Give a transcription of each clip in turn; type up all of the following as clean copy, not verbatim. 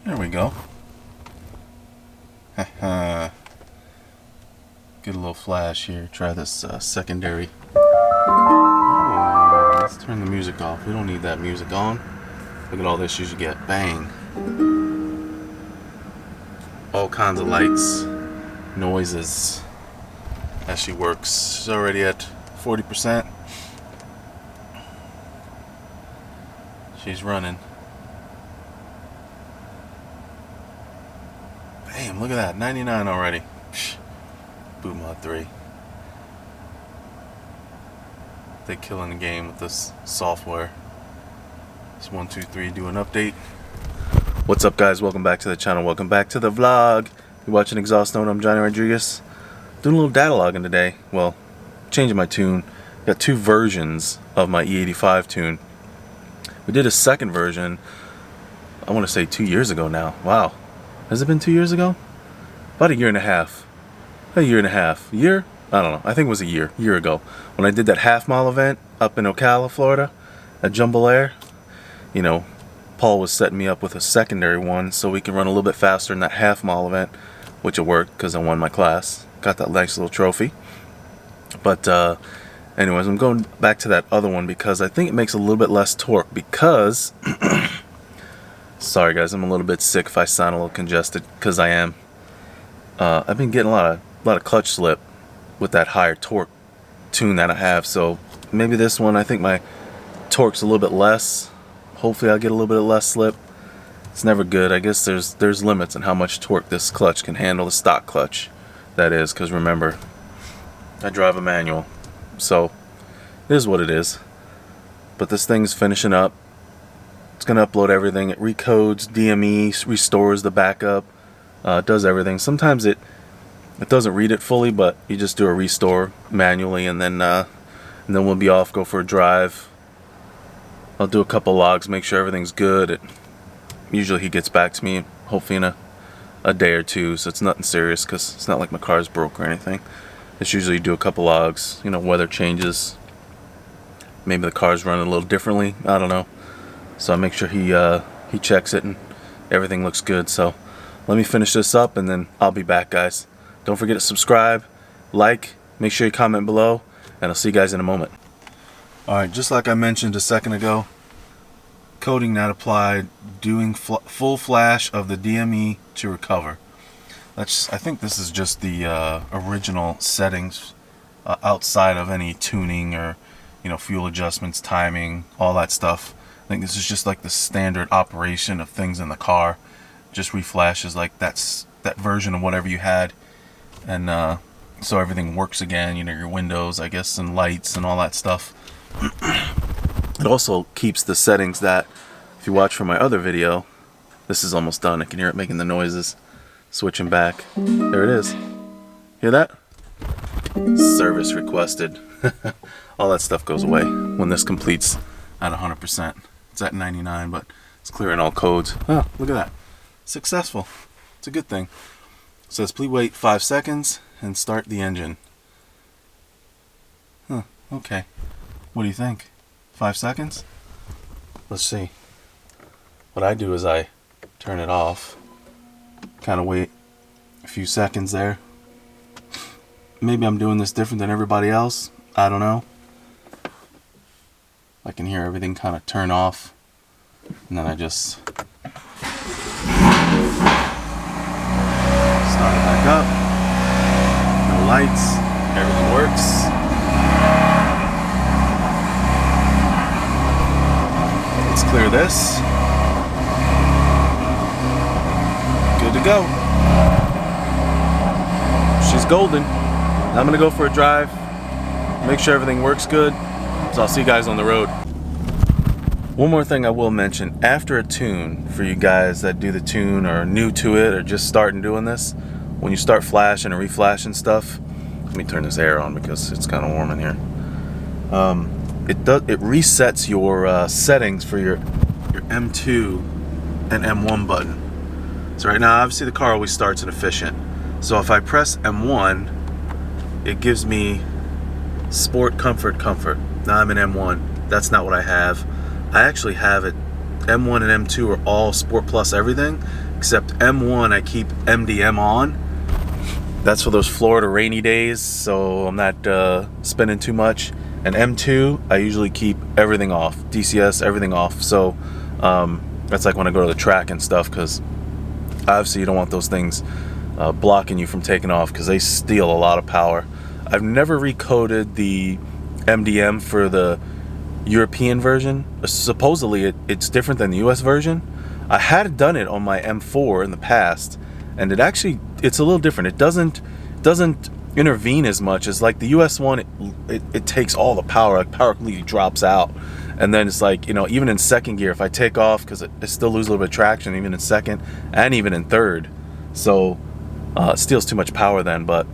There we go. Get a little flash here. Try this secondary. Oh, let's turn the music off. We don't need that music on. Look at all this you should get. Bang. All kinds of lights, noises as she works. She's already at 40%. She's running. Damn, look at that. 99 already. Psh, Boot Mod 3. They're killing the game with this software. It's 1, 2, 3, do an update. What's up, guys? Welcome back to the channel. Welcome back to the vlog. You're watching Exhaust Note. I'm Johnny Rodriguez. Doing a little data logging today. Well, changing my tune. Got two versions of my E85 tune. We did a second version, I want to say 2 years ago now. Wow. Has it been 2 years ago? About a year and a half. A year and a half. A year? I don't know. I think it was a year ago. When I did that half-mile event up in Ocala, Florida, at Jumble Air. You know, Paul was setting me up with a secondary one so we can run a little bit faster in that half-mile event, which it worked because I won my class. Got that nice little trophy. But anyways, I'm going back to that other one because I think it makes a little bit less torque because sorry guys, I'm a little bit sick if I sound a little congested, because I am. I've been getting a lot of clutch slip with that higher torque tune that I have, so maybe this one, I think my torque's a little bit less. Hopefully I'll get a little bit less slip. It's never good. I guess there's limits on how much torque this clutch can handle, the stock clutch that is, because remember, I drive a manual, so it is what it is. But this thing's finishing up. It's going to upload everything. It recodes DME, restores the backup, does everything. Sometimes it doesn't read it fully, but you just do a restore manually, and then we'll be off, go for a drive. I'll do a couple logs, make sure everything's good. Usually he gets back to me, hopefully in a day or two, so it's nothing serious, because it's not like my car's broke or anything. It's usually do a couple logs, you know, weather changes. Maybe the car's running a little differently, I don't know. So I make sure he checks it and everything looks good. So let me finish this up and then I'll be back, guys. Don't forget to subscribe, like, make sure you comment below, and I'll see you guys in a moment. Alright, just like I mentioned a second ago, coating not applied, doing full flash of the DME to recover. I think this is just the original settings outside of any tuning or, you know, fuel adjustments, timing, all that stuff. I think this is just like the standard operation of things in the car. Just reflashes like that version of whatever you had, and so everything works again. You know, your windows, I guess, and lights and all that stuff. It also keeps the settings that, if you watch from my other video, this is almost done. I can hear it making the noises. Switching back. There it is. Hear that? Service requested. All that stuff goes away when this completes at 100%. It's at 99, but it's clearing all codes. Oh, look at that. Successful. It's a good thing. It says please wait 5 seconds and start the engine. Huh, okay. What do you think? 5 seconds? Let's see. What I do is I turn it off. Kind of wait a few seconds there. Maybe I'm doing this different than everybody else. I don't know. I can hear everything kind of turn off, and then I just start it back up. No lights. Everything works. Let's clear this. Good to go. She's golden. I'm gonna go for a drive, make sure everything works good, so I'll see you guys on the road. One more thing I will mention, after a tune, for you guys that do the tune or are new to it or just starting doing this, when you start flashing or reflashing stuff, let me turn this air on because it's kind of warm in here. It resets your settings for your M2 and M1 button. So right now, obviously the car always starts in efficient. So if I press M1, it gives me sport, comfort. Now I'm in M1. That's not what I have. I actually have it M1 and M2 are all Sport Plus everything, except M1 I keep MDM on. That's for those Florida rainy days, so I'm not spending too much. And M2 I usually keep everything off, DCS, everything off. So that's like when I go to the track and stuff, because obviously you don't want those things blocking you from taking off, because they steal a lot of power. I've never recoded the MDM for the European version. Supposedly it's different than the US version. I had done it on my M4 in the past, and it's a little different. It doesn't intervene as much as like the US one. It takes all the power, like power completely drops out. And then it's like, you know, even in second gear, if I take off, because I still lose a little bit of traction, even in second and even in third. So it steals too much power then. But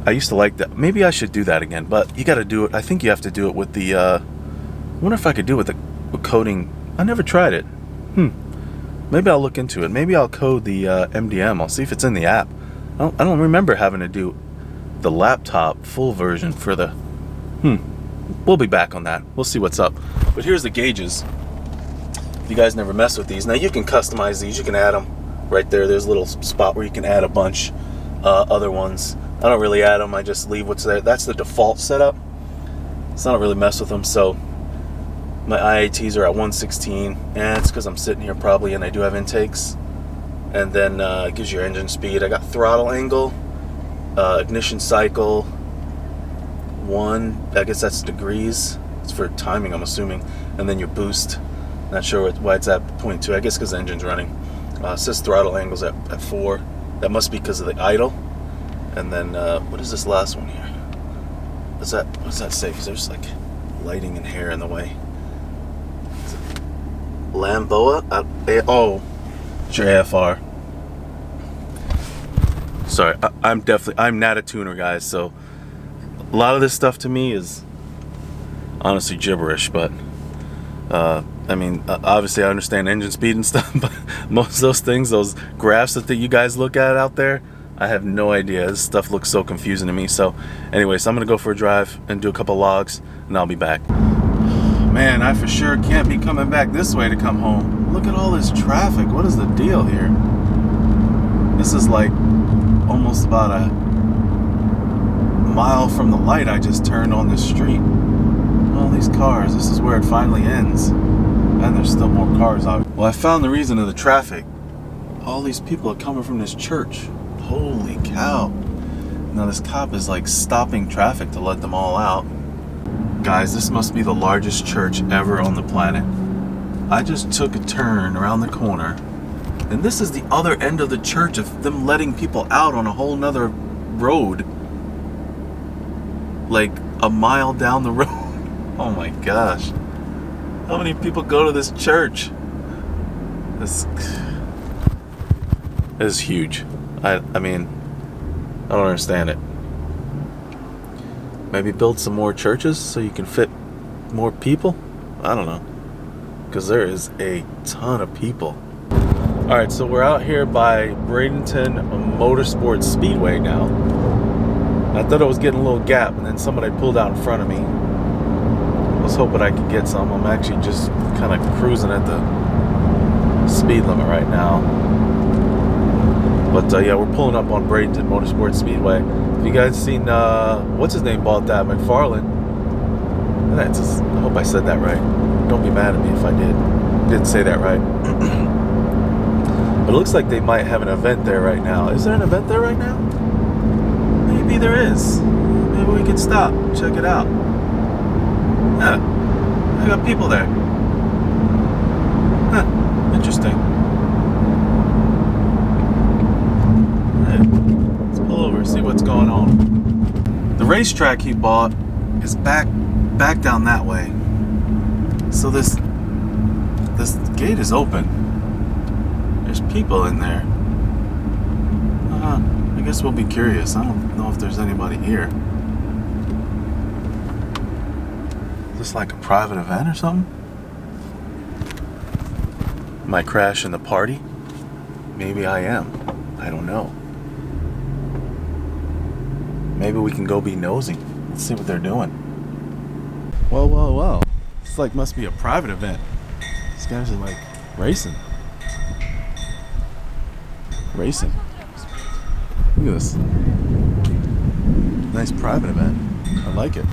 I used to like that. Maybe I should do that again. But you got to do it. I think you have to do it with the. I wonder if I could do it with coding. I never tried it. Maybe I'll look into it. Maybe I'll code the MDM. I'll see if it's in the app. I don't remember having to do the laptop full version for the. We'll be back on that. We'll see what's up. But here's the gauges. If you guys never mess with these, now you can customize these. You can add them right there. There's a little spot where you can add a bunch other ones. I don't really add them. I just leave what's there. That's the default setup. So I don't really mess with them. So my IATs are at 116, and it's because I'm sitting here probably, and I do have intakes. And then it gives you your engine speed. I got throttle angle, ignition cycle. 1, I guess that's degrees. It's for timing, I'm assuming. And then your boost. Not sure why it's at 0.2. I guess because the engine's running. It says throttle angles at 4. That must be because of the idle. And then what is this last one here? What does that say? Because there's like lighting and hair in the way. Lamboa? Oh, it's your AFR. Sorry, I'm not a tuner, guys, so a lot of this stuff to me is honestly gibberish. But I mean, obviously I understand engine speed and stuff, but most of those things, those graphs that you guys look at out there, I have no idea. This stuff looks so confusing to me. So anyways, I'm gonna go for a drive and do a couple logs, and I'll be back. Man, I for sure can't be coming back this way to come home. Look at all this traffic. What is the deal here? This is like almost about a mile from the light I just turned on this street. All these cars. This is where it finally ends. And there's still more cars out. Well, I found the reason of the traffic. All these people are coming from this church. Holy cow. Now this cop is like stopping traffic to let them all out. Guys, this must be the largest church ever on the planet. I just took a turn around the corner, and this is the other end of the church of them letting people out on a whole nother road. Like a mile down the road. Oh my gosh. How many people go to this church? This is huge. I mean, I don't understand it. Maybe build some more churches so you can fit more people? I don't know. Because there is a ton of people. Alright, so we're out here by Bradenton Motorsports Speedway now. I thought I was getting a little gap, and then somebody pulled out in front of me. I was hoping I could get some. I'm actually just kind of cruising at the speed limit right now. But yeah, we're pulling up on Bradenton Motorsports Speedway. Have you guys seen, what's his name bought that? McFalands. I hope I said that right. Don't be mad at me if I didn't say that right. But it looks like they might have an event there right now. Is there an event there right now? Maybe there is. Maybe we can stop, check it out. Yeah, I got people there. Huh, interesting. Let's pull over, see what's going on. The racetrack he bought is back down that way. So this gate is open. There's people in there. I guess we'll be curious. I don't know if there's anybody here. Is this like a private event or something? Am I crashing the party? Maybe I am. I don't know. Maybe we can go be nosy. Let's see what they're doing. Whoa. This like must be a private event. guys are like racing. Racing. Look at this. Nice private event. I like it.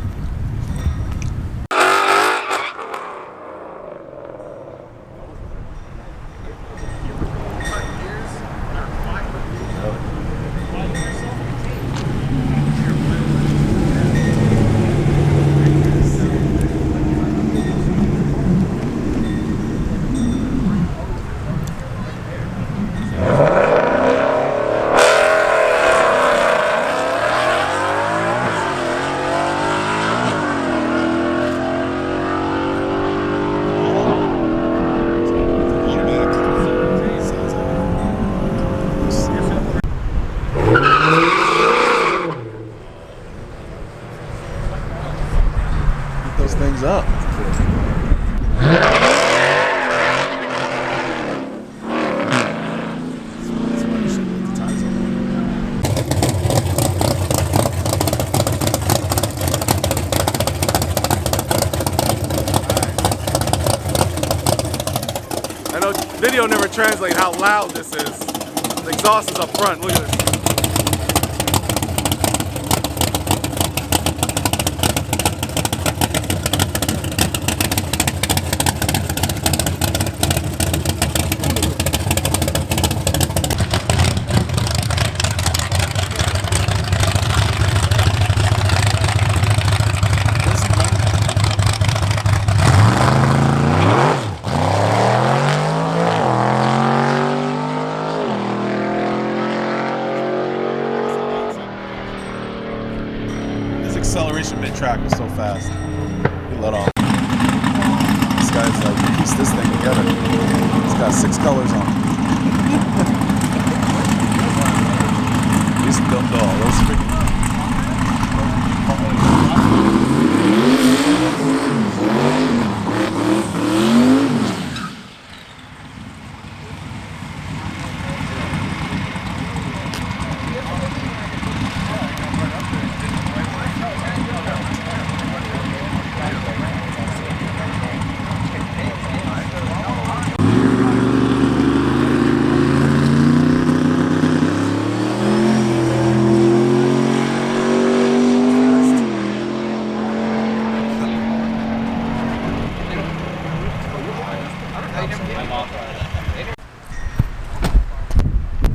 Those things up. I know video never translates how loud this is. The exhaust is up front. Look at this. Acceleration mid-track was so fast. He let off. This guy's like, he pieced this thing together. It's got 6 colors on it. He's built all those freaking.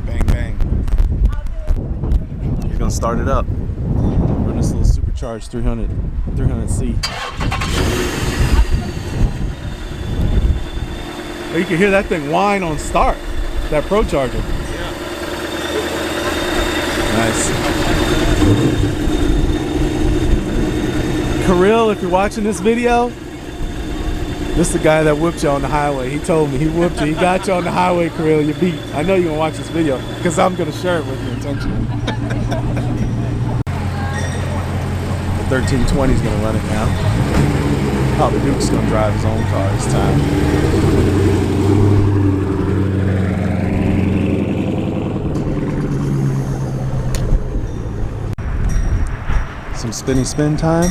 Bang, bang. You're gonna start it up. Run this little supercharged 300C. Oh, you can hear that thing whine on start. That Pro Charger. Nice. Kirill, if you're watching this video, this is the guy that whipped you on the highway. He told me he whipped you. He got you on the highway, Kirill. You beat. I know you're gonna watch this video because I'm gonna share it with you intentionally. The 1320 is gonna run it now. Papa Duke's gonna drive his own car this time. Some spinny spin time.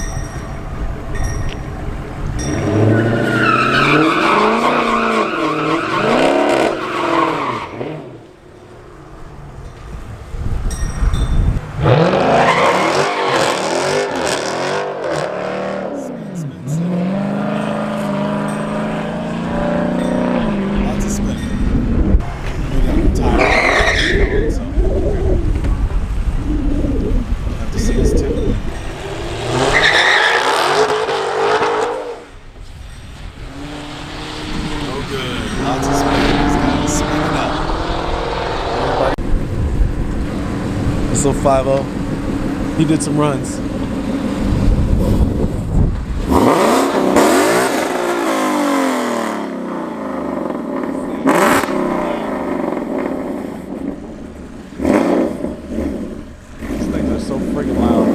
This little 5.0, he did some runs. These things are so freaking loud.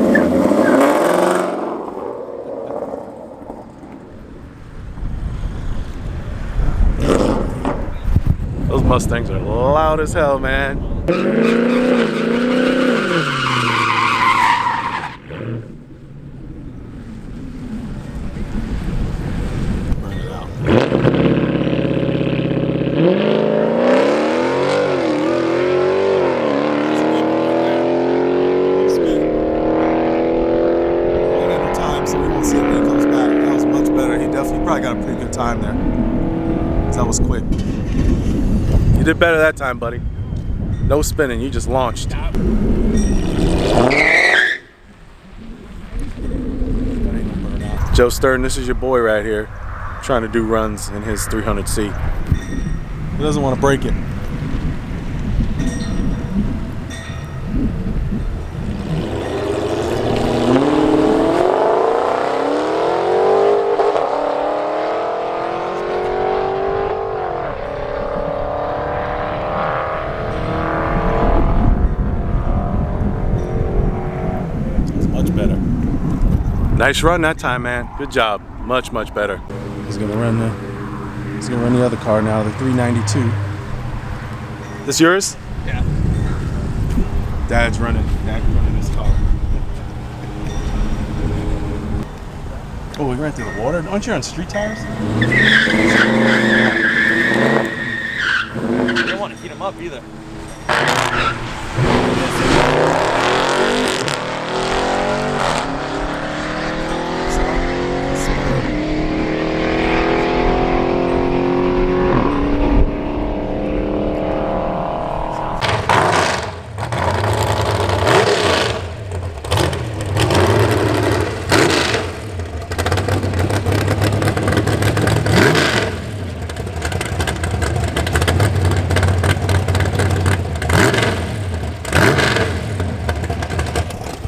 Those Mustangs are loud as hell, man. Burn it out. time there. That was quick. You did better that time, buddy. No spinning, you just launched. Joe Stern, this is your boy right here, trying to do runs in his 300C. He doesn't want to break it. Better. Nice run that time, man. Good job. Much better. He's gonna run the other car now, the 392. This yours? Yeah. Dad's running this car. Oh, we ran through the water. Aren't you on street tires? You don't want to heat them up either.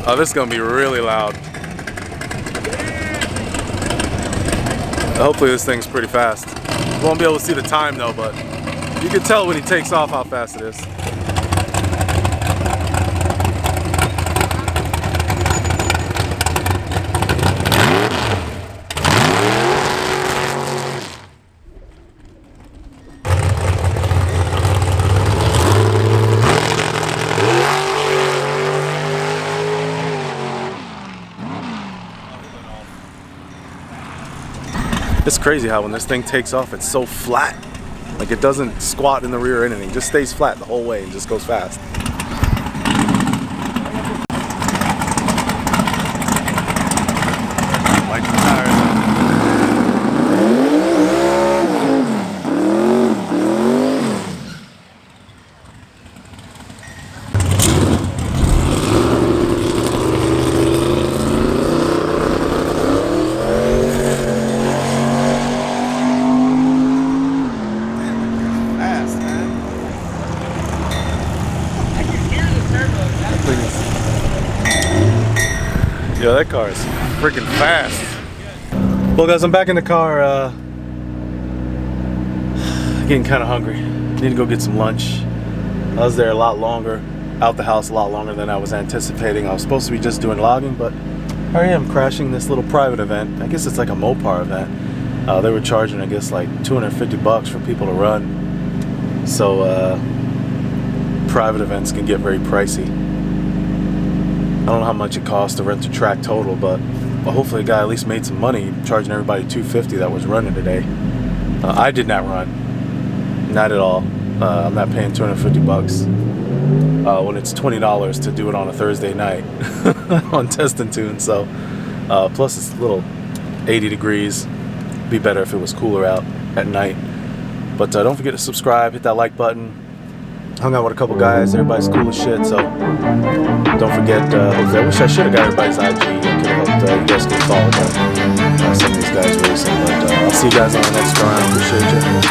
Oh, this is gonna be really loud. Hopefully this thing's pretty fast. Won't be able to see the time though, but you can tell when he takes off how fast it is. It's crazy how when this thing takes off, it's so flat. Like it doesn't squat in the rear or anything. It just stays flat the whole way and just goes fast. Like the tires. Yeah, that car is freaking fast. Well guys, I'm back in the car, getting kind of hungry. Need to go get some lunch. I was there a lot longer, out the house a lot longer than I was anticipating. I was supposed to be just doing logging, but here I am crashing this little private event. I guess it's like a Mopar event. They were charging, I guess, like $250 for people to run. So private events can get very pricey. I don't know how much it costs to rent the track total, but hopefully a guy at least made some money charging everybody $250 that was running today. I did not run, not at all. I'm not paying $250 when it's $20 to do it on a Thursday night on Test and Tune. So plus it's a little 80 degrees. Be better if it was cooler out at night. But don't forget to subscribe, hit that like button. Hung out with a couple guys, everybody's cool as shit, so don't forget, I wish I should have got everybody's IG. I could have helped you guys get followed by some of these guys racing, but I'll see you guys on the next round. Appreciate you.